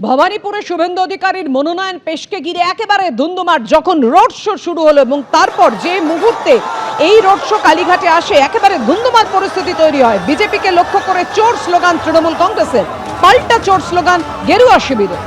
ভবানীপুরে শুভেন্দু অধিকারীর মনোনয়ন পেশকে ঘিরে একেবারে ধুন্ধুমার যখন রোড শো শুরু হলো এবং তারপর যে মুহূর্তে এই রোড শো কালীঘাটে আসে একেবারে ধুন্ধুমার পরিস্থিতি তৈরি হয়। বিজেপিকে লক্ষ্য করে চোর স্লোগান তৃণমূল কংগ্রেসের, পাল্টা চোর স্লোগান গেরুয়া শিবিরের।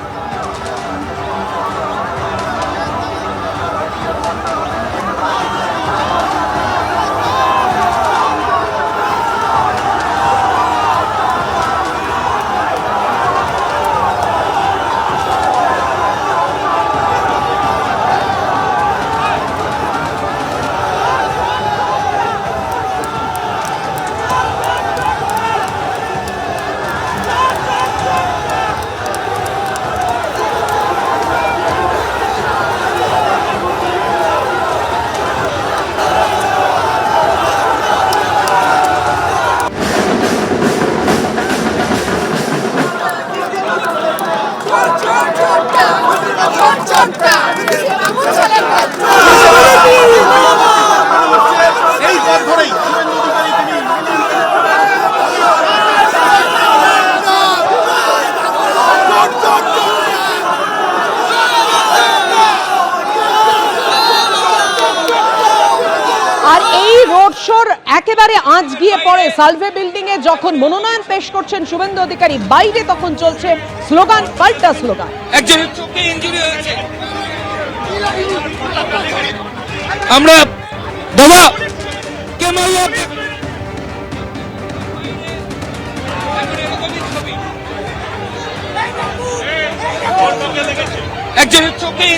রোড শোর একেবারে আঁচ গিয়ে পড়ে সালভে বিল্ডিং এ যখন মনোনয়ন পেশ করছেন শুভেন্দু অধিকারী, বাইরে তখন চলছে স্লোগান, পাল্টা স্লোগান। একজনের চোখে ইনজুরি হয়েছে। আমরা দাদা কে মারল? একজনের চোখে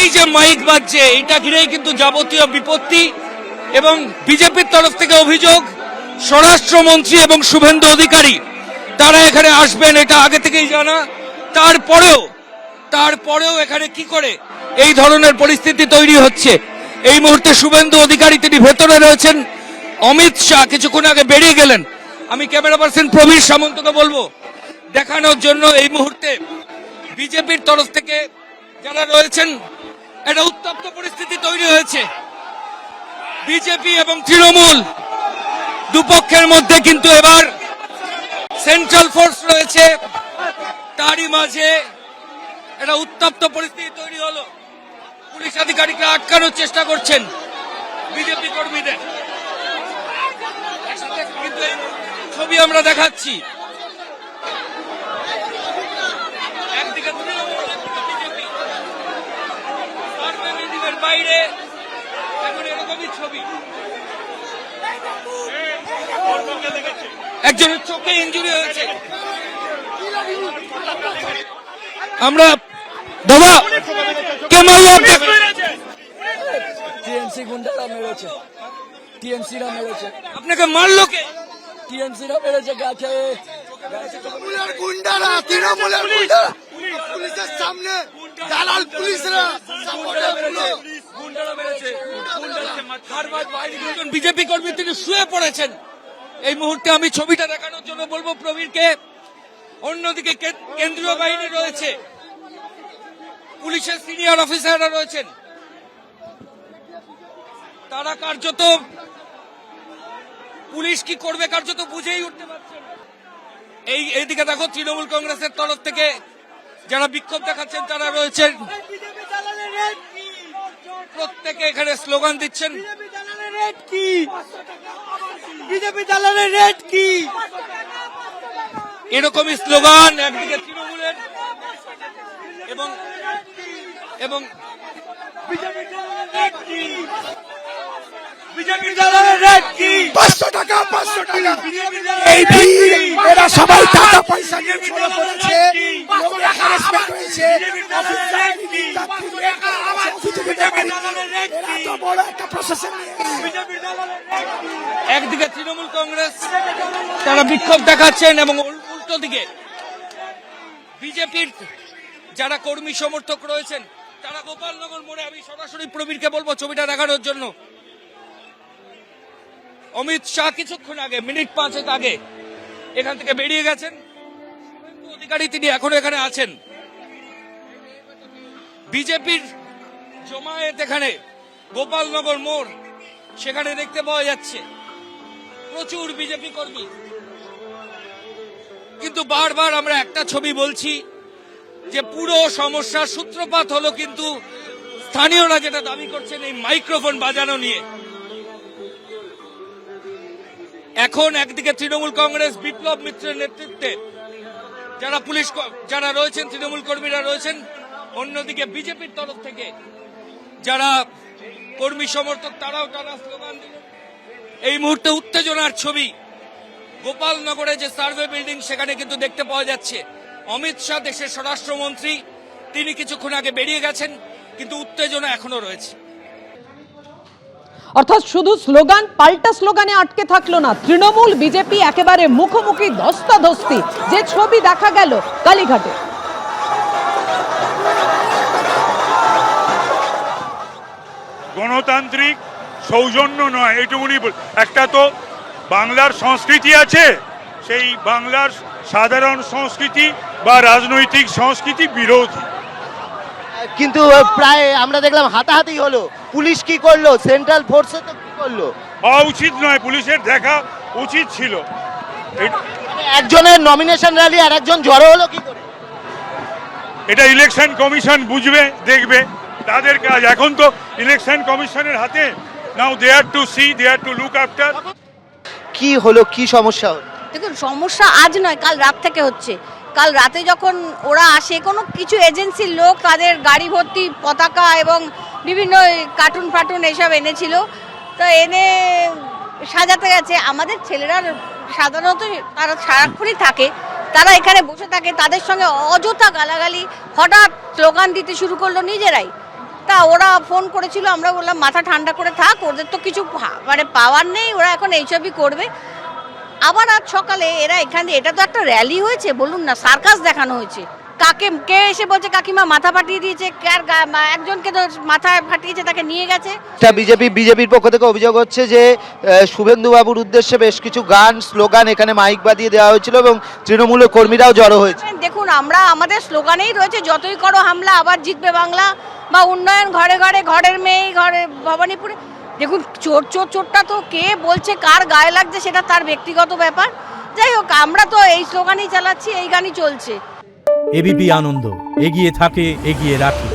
এই যে মাইক বাজছে, এটা ঘিরেই কিন্তু যাবতীয় বিপত্তি এবং বিজেপির তরফ থেকে অভিযোগ স্বরাষ্ট্রমন্ত্রী এবং শুভেন্দু অধিকারী তারা এখানে আসবেন, এটা আগে থেকেই জানা। তারপরেও এখানে কি করে এই ধরনের পরিস্থিতি তৈরি হচ্ছে? এই মুহূর্তে শুভেন্দু অধিকারী তিনি ভেতরে রয়েছেন, অমিত শাহ কিছুক্ষণ আগে বেরিয়ে গেলেন। আমি ক্যামেরা পার্সন প্রবীর সামন্তকে বলবো দেখানোর জন্য এই মুহূর্তে বিজেপির তরফ থেকে যারা রয়েছেন একটা উত্তপ্ত পরিস্থিতি তৈরি হয়েছে। বিজেপি এবং তৃণমূল দুপক্ষের মধ্যে কিন্তু এবার সেন্ট্রাল ফোর্স রয়েছে, তারই মাঝে একটা উত্তপ্ত পরিস্থিতি তৈরি হলো। পুলিশ আধিকারিকরা আটকানোর চেষ্টা করছেন বিজেপি কর্মীদের। কিন্তু এই ছবি আমরা দেখাচ্ছি, একদিকে তৃণমূল বিজেপি, বাইরে এখন এরকমই ছবি। একজনের চোখে ইনজুরি হয়েছে। আমরা দাদা কে মারল? টিএমসি গুন্ডারা মেরেছে, টিএমসিরা মেরেছে। আপনাকে মারলো কে? টিএমসিরা মেরেছে, গাছে তৃণমূলের গুন্ডারা, তৃণমূলের গুন্ডারা পুলিশের সামনে দালাল পুলিশরা বিজেপি কর্মী তিনি শুয়ে পড়েছেন। এই মুহূর্তে আমি ছবিটা দেখানোর জন্য বলবো প্রবীরকে। অন্যদিকে কেন্দ্রীয় বাহিনী রয়েছে, পুলিশের সিনিয়র অফিসাররা রয়েছেন, তারা কার্যত পুলিশ কি করবে কার্যত বুঝেই উঠতে পারছেন। এইদিকে দেখো তৃণমূল কংগ্রেসের তরফ থেকে যারা বিক্ষোভ দেখাচ্ছেন তারা রয়েছেন, প্রত্যেকে এখানে স্লোগান দিচ্ছেন বিজেপি দালালের রেট কি, এরকমই স্লোগান একদিকে তৃণমূলের এবং এবং বিজেপি দালালের রেট কি, 500 টাকা 500 টাকা। এই এরা সবাই টাকা পয়সা নিয়ে চলে পড়েছে, লোকের হ্যারাসমেন্ট হয়েছে, একদিকে তৃণমূল কংগ্রেস তারা বিক্ষোভ দেখাচ্ছেন এবং উল্টো দিকে বিজেপির যারা কর্মী সমর্থক রয়েছেন তারা গোপালনগর মোড়ে। আমি সরাসরি প্রবীরকে বলবো ছবিটা দেখানোর জন্য। অমিত শাহ কিছুক্ষণ আগে, মিনিট 5 আগে এখান থেকে বেরিয়ে গেছেন। শুভেন্দু অধিকারী তিনি এখনো এখানে আছেন। বিজেপির জমায়েত এখানে গোপালনগর মোড়, সেখানে দেখতে পাওয়া যাচ্ছে প্রচুর বিজেপি কর্মী। কিন্তু বারবার আমরা একটা ছবি বলছি যে পুরো সমস্যার সূত্রপাত হলো কিন্তু স্থানীয়রা যেটা দাবি করছেন এই মাইক্রোফোন বাজানো নিয়ে। এখন একদিকে তৃণমূল কংগ্রেস বিপ্লব মিত্রের নেতৃত্বে যারা যারা রয়েছেন, তৃণমূল কর্মীরা রয়েছেন, অন্যদিকে বিজেপির তরফ থেকে যারা কর্মী সমর্থক তারাও টানা স্লোগান দিলেন। এই মুহূর্তে উত্তেজনার ছবি গোপালনগরে যে সার্ভে বিল্ডিং, সেখানে কিন্তু দেখতে পাওয়া যাচ্ছে অমিত শাহ দেশের স্বরাষ্ট্রমন্ত্রী, তিনি কিছুক্ষণ আগে বেরিয়ে গেছেন, কিন্তু উত্তেজনা এখনো রয়েছে। অর্থাৎ শুধু স্লোগান, পাল্টা স্লোগানে আটকে থাকলো না, তৃণমূল বিজেপি একেবারে মুখোমুখি ধস্তাধস্তি যে ছবি দেখা গেল কালীঘাটে। গণতান্ত্রিক সৌজন্য নয়, এটুকুনি একটা তো বাংলার সংস্কৃতি আছে, সেই বাংলার সাধারণ সংস্কৃতি বা রাজনৈতিক সংস্কৃতি বিরোধী। কিন্তু প্রায় আমরা দেখলাম হাতাহাতি হলো, পুলিশ কি করলো, সেন্ট্রাল ফোর্স তো কি করলো? হওয়া উচিত নয়, পুলিশের দেখা উচিত ছিল। একজনের নমিনেশন র্যালি আর একজন জড়ো হলো কি করে? এটা ইলেকশন কমিশন বুঝবে, দেখবে, তাদের কাজ। এখন তো ইলেকশন কমিশনের হাতে। Now they are to see, they are to look after. কি হলো, কি সমস্যা হলো? দেখুন, সমস্যা আজ নয়, কাল রাত থেকে হচ্ছে। কাল রাতে যখন ওরা আসে, কোনো কিছু এজেন্সির লোক তাদের গাড়ি ভর্তি পতাকা এবং বিভিন্ন কার্টুন ফাটুন এসব এনেছিল, তো এনে সাজাতে গেছে। আমাদের ছেলেরা সাধারণত তারা সারাক্ষণই থাকে, তারা এখানে বসে থাকে, তাদের সঙ্গে অযথা গালাগালি, হঠাৎ স্লোগান দিতে শুরু করলো নিজেরাই। তা ওরা ফোন করেছিল, আমরা বললাম মাথা ঠান্ডা করে থাক, ওদের তো কিছু মানে পাওয়ার নেই, ওরা এখন এইসবই করবে। আবার আজ সকালে এরা এখানে, এটা তো একটা র্যালি হয়েছে, বলুন না, সার্কাস দেখানো হয়েছে। কে এসে বলছে কাকিমা মাথা ফাটিয়ে দিয়েছে, একজনকে তো মাথা ফাটিয়েছে, তাকে নিয়ে গেছে। বিজেপির পক্ষ থেকে অভিযোগ হচ্ছে যে শুভেন্দু বাবুর উদ্দেশ্যে বেশ কিছু গান স্লোগান এখানে মাইক বাজিয়ে দেওয়া হয়েছিল এবং তৃণমূলের কর্মীরাও জড়ো হয়েছে। দেখুন, আমরা আমাদের স্লোগানেই রয়েছে যতই করো হামলা আবার জিতবে বাংলা, বা উন্নয়ন ঘরে ঘরে, ঘরের মেয়ে ঘরে ভবানীপুরে। দেখুন, চোরটা তো কে বলছে, কার গায়ে লাগছে সেটা তার ব্যক্তিগত ব্যাপার। যাই হোক, আমরা তো এই স্লোগানই চালাচ্ছি, এই গানই চলছে। এবিপি আনন্দ, এগিয়ে থাকে, এগিয়ে রাখে।